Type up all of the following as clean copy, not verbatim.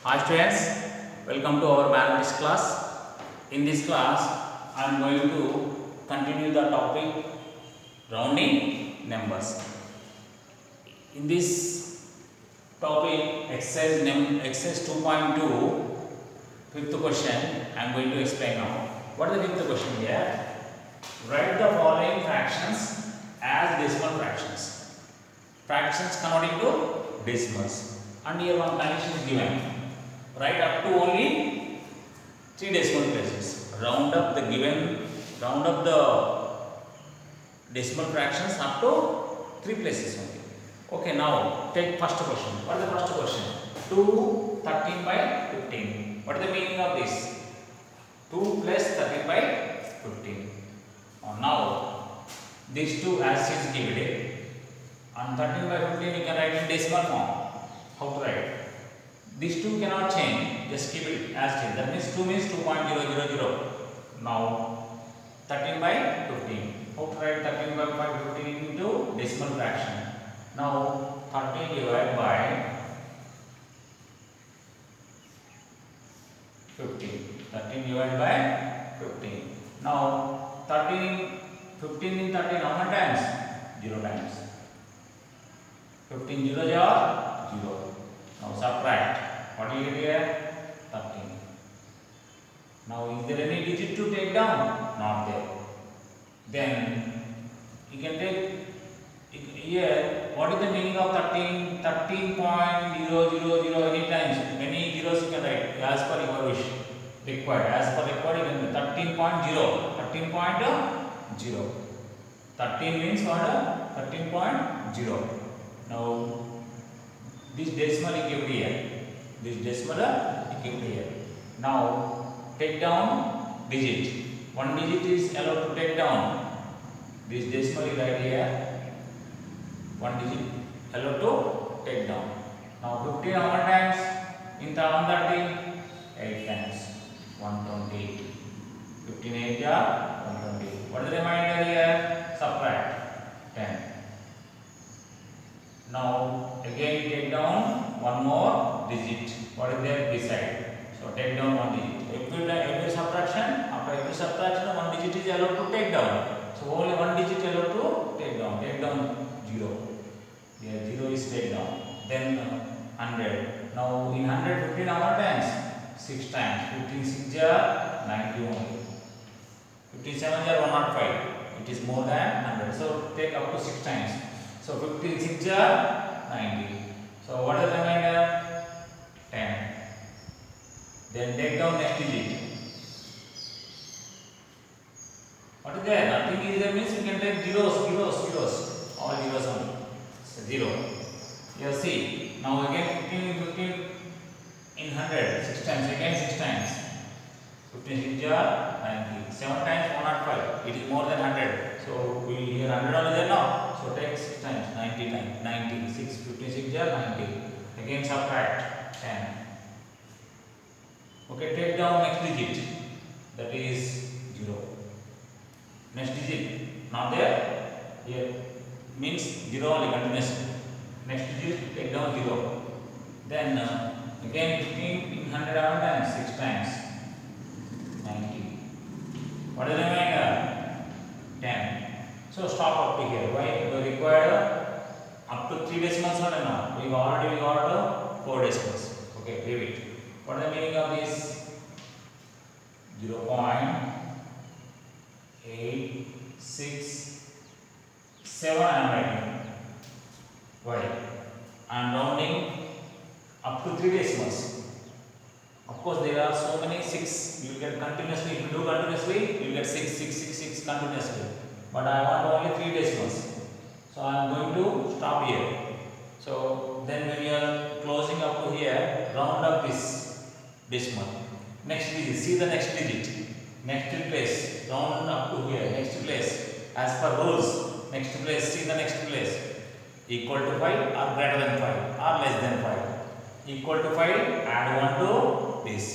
Hi students, welcome to our mathematics class. In this class, I am going to continue the topic rounding numbers. In this topic, exercise 2.2, fifth question, I am going to explain now. What is the fifth question here? Write the following fractions as decimal fractions. Fractions converting to decimals. And here one condition is given. Write up to only 3 decimal places. Round up the decimal fractions up to 3 places only. Okay, now take first question. What is the first question? 2 13 by 15. What is the meaning of this? 2 plus 13 by 15. Now these two as is given. And 13 by 15 you can write in decimal form. How to write? These two cannot change, just keep it as is. That means 2 means 2.000. Now 13 by 15. How to write 13 by 15 into decimal fraction? Now 13 divided by 15. 13 divided by 15. Now 15 in 13 how many times? 0 times. 15 0 are 0. Now subtract. What do you get here? 13. Now is there any digit to take down? Not there. Then you can take here. What is the meaning of 13? 13.000 any times. Many zeros you can write as per your wish. Required. As per required you can 13.0. 13.0. 13 means what? 13.0. Now this decimal is given here. This decimal is given here. Now take down digit. One digit is allowed to take down. This decimal is right here. One digit allowed to take down. Now 15 how many times? In 130? 8 times. 120. 15 8 120. What is the remainder here? Subtract 10. Now again take down one more digit. What is there beside? So take down one digit. Every subtraction, after every subtraction, one digit is allowed to take down. So only one digit allowed to take down. Take down 0. Here 0 is take down. Then 100. Now in 100, 15 how many times? 6 times. 15 6 are 90 only. 15 7 are 105. It is more than 100. So take up to 6 times. So 15 6 are 90. So what is the remainder? 10. Then take down next digit. What is there? Nothing is there means you can take zeros. All zeros only. So 0. You see. Now again 15 in 100. 6 times. Again 6 times. 15 6 are 90. 7 times 105. It is more than 100. So we here 100 only there now. So take 6 times. 90 times. 90. 6 15 6 are 90. Again subtract 10. Okay, take down next digit. That is 0. Next digit not there. Here means 0 only continuously. Next digit take down 0. Then again 15 in 100 times 6 times 90. What is the remainder? 10. So stop up to here. Why? We required up to 3 decimals or not? We already got 4 decimals. Okay, leave it. What is the meaning of this? 0.867 I am writing. Why? I am rounding up to 3 decimals. Of course, there are so many 6. You will get continuously. If you do continuously, you will get 6 continuously. But I want only 3 decimals. So I am going to stop here. So then when you are closing up to here, round up this decimal. Next digit, see the next digit. Next place, round up to here. Next place, as per rules. Next place, see the next place. Equal to 5 or greater than 5 or less than 5. Equal to 5, add 1 to this.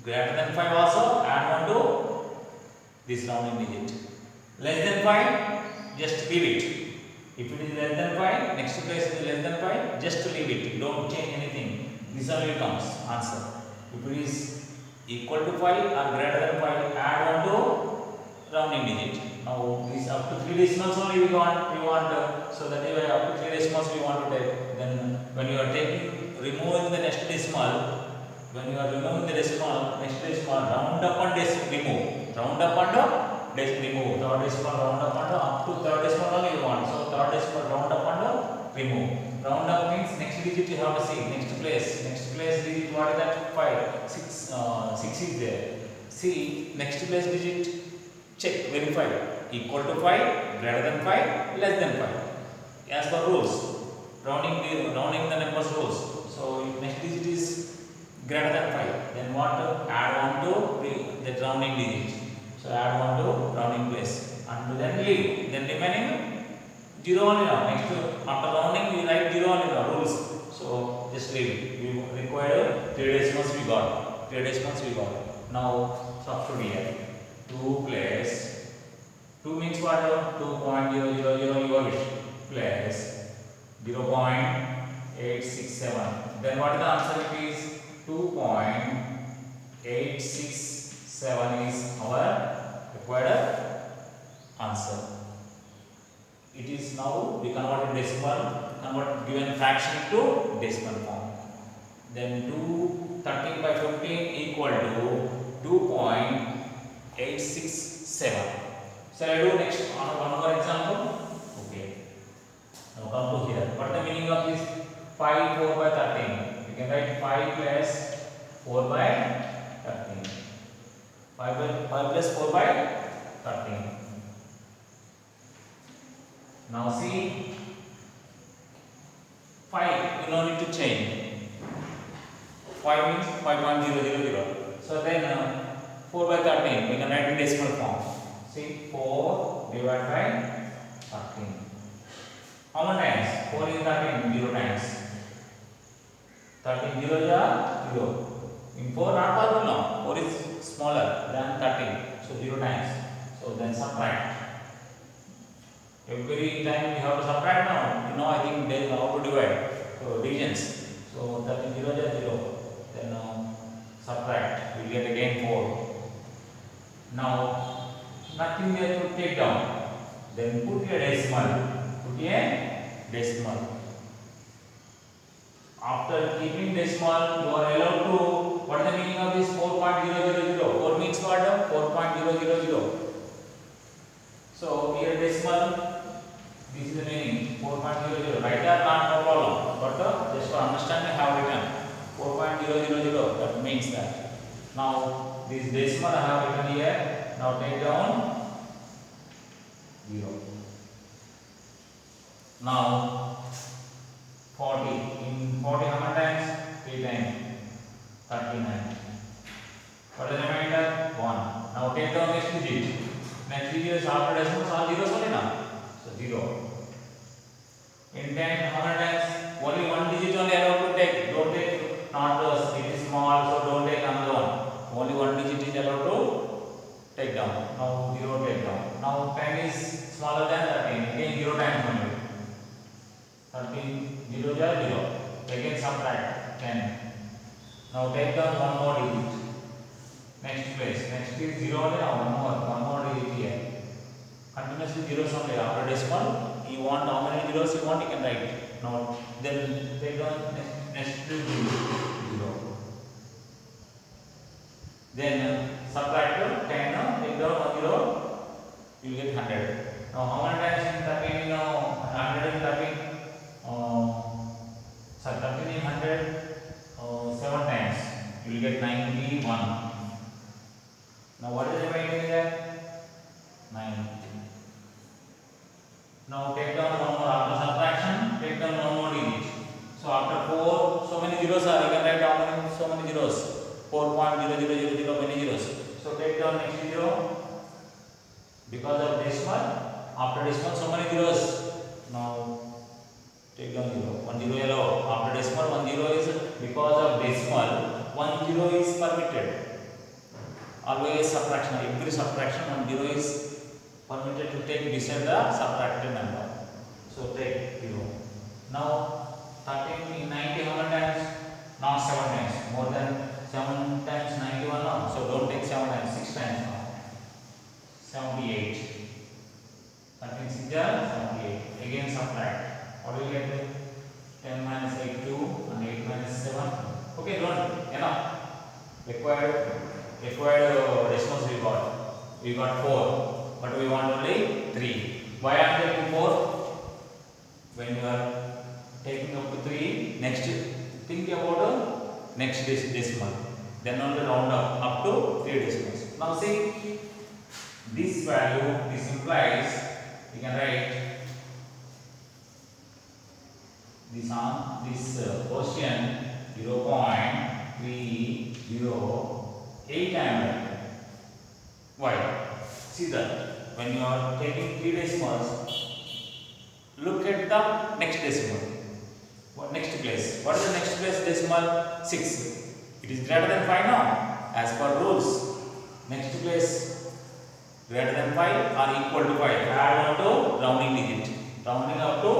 Greater than 5 also, add 1 to this rounding digit. Less than 5, just leave it. If it is less than 5, next place is less than 5, just leave it. Don't change anything. This only comes answer. If it is equal to 5 or greater than 5, add on to rounding digit. Now this up to 3 decimals only we want so that is why up to 3 decimals we want to take. Then when you are removing the next decimal, next decimal, round up and remove. Round up and remove. Third decimal round up and up to third decimal only you want. So third decimal round up and remove. Round up means next digit you have to see. Next place digit, what is that? 5. 6 is there. See, next place digit, check, verify. Equal to 5, greater than 5, less than 5. As per rules, rounding the numbers rules. So if next digit is greater than 5, then what? Add on to the rounding digit. So add on to rounding place and then leave. Then remaining 0 only now. Next after rounding we write 0 only now rules. So just leave it. We require 3 decimals we got. 3 decimals we got. Now substitute here. 2 plus 2 means what? 2.000 your wish plus 0.867. Then what is the answer? It is 2.867 is our required answer. It is now we convert in decimal, convert given fraction to decimal form. Then 13 by 15 equal to 2.867. Shall I do next one more example? Okay. Now come to here. What is the meaning of this? 5 4 by 13. We can write 5 plus 4 by 13. 5 plus 4 by 13. Now see, 5 you no need to change. 5 means 5.000. So then 4 by 13 we can write in decimal form. See, 4 divided by 13. How many times? 4 is 13, 0 times. 13 0 is 0. In 4 not possible now. 4 is smaller than 13. So 0 times. So then subtract. Every time you have to subtract now. You know I think there is how to divide. So divisions. So 13 0 is 0. Then subtract. We will get again 4. Now nothing there to take down. Then put a decimal. After keeping decimal, you are allowed to. What is the meaning of this 4.000? 4 means what? 4.000. So here decimal. This is the meaning 4.000. Write that not no problem. But just for understanding, I have written 4.000. That means that. Now this decimal I have written here. Now take down 0. Now 40. In 40 how many times? 3 times. 39. What is the remainder? 1. Now take down next digit. Next digit is after decimals all zeros only now. So 0. In 10 how many times? Only one digit only allowed to take. Don't take not those. It is small, so don't take another one. Only one digit is allowed to take down. Now 0 take down. Now 10 is smaller than 13. Again 0 times only. 13 0 is 0. Again subtract 10. Now take down one more digit. Next place. Next is 0 only now. One more digit here. Continuously zeros only. After decimal, you want how many zeros you want, you can write. Now then take down next is 0. Then subtract 10. Take down 1 0. You will get 100. Now how many times in 13? 100 in 13. 13 in 100. 7 times. You will get 91. Now what is the remaining there? 9. Now take down one more after subtraction. Take down one more digit. So after 4, so many zeros are. You can write down so many zeros. 4.0000 many zeros. So take down next 0. Because of decimal, after decimal so many zeros. Now take down 0. 1 0 yellow. After decimal 1 0 is because of decimal 1 0 is permitted. Always subtraction. Every subtraction 1 0 is permitted to take beside the subtracted number. So take 0. Now 13 in 90 how many times? Now 7 more than 7 times 91 now. So don't take 7 times, 6 times now. 78. 13 6 78. Again subtract. What do you get? 10 minus 8 2 and 8 minus 7. Okay, don't enough. Required decimals we got. We got 4, but we want only 3. Why am I taking 4? When you are taking up to 3, next think about the next decimal. Then only round up to 3 decimals. Now see this value. This implies you can write this quotient 0.308 I am writing. Why? See that when you are taking 3 decimals, look at the next decimal. What next place? What is the next place decimal? 6. It is greater than 5 now, as per rules. Next place greater than 5 or equal to 5. Add on to rounding digit. Rounding up to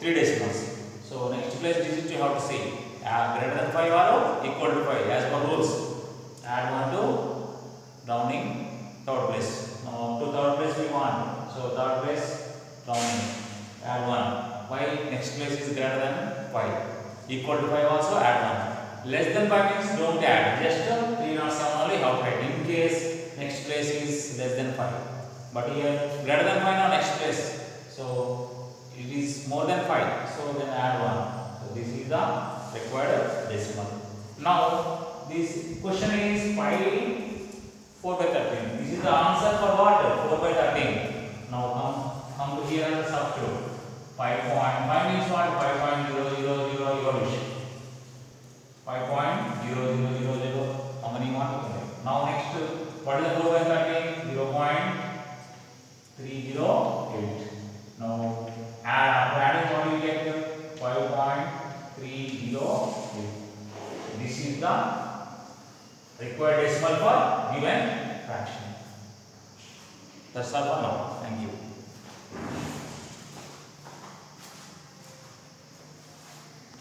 3 decimals. So next place digit you have to say greater than 5 or equal to 5 as per rules. Add 1 to rounding third place. Now up to third place we want. So third place rounding. Add 1. Why? Next place is greater than 5. Equal to 5 also add 1. Less than 5 means don't add. Just 3 or 7 only have to write. In case next place is less than 5. But here greater than 5 now next place. So it is more than 5. So then add 1. So this is the required decimal. Now this question is 5 4 by 13. This is the answer for what? 4 by 13. Now come to here and substitute. 5.5 means what? 5.0000 5.0000. How many want? Now next, what is the 4 by 13? 0.308. Now after adding what you get? 5.308. This is the required decimal for given fraction. That's all for now. Thank you.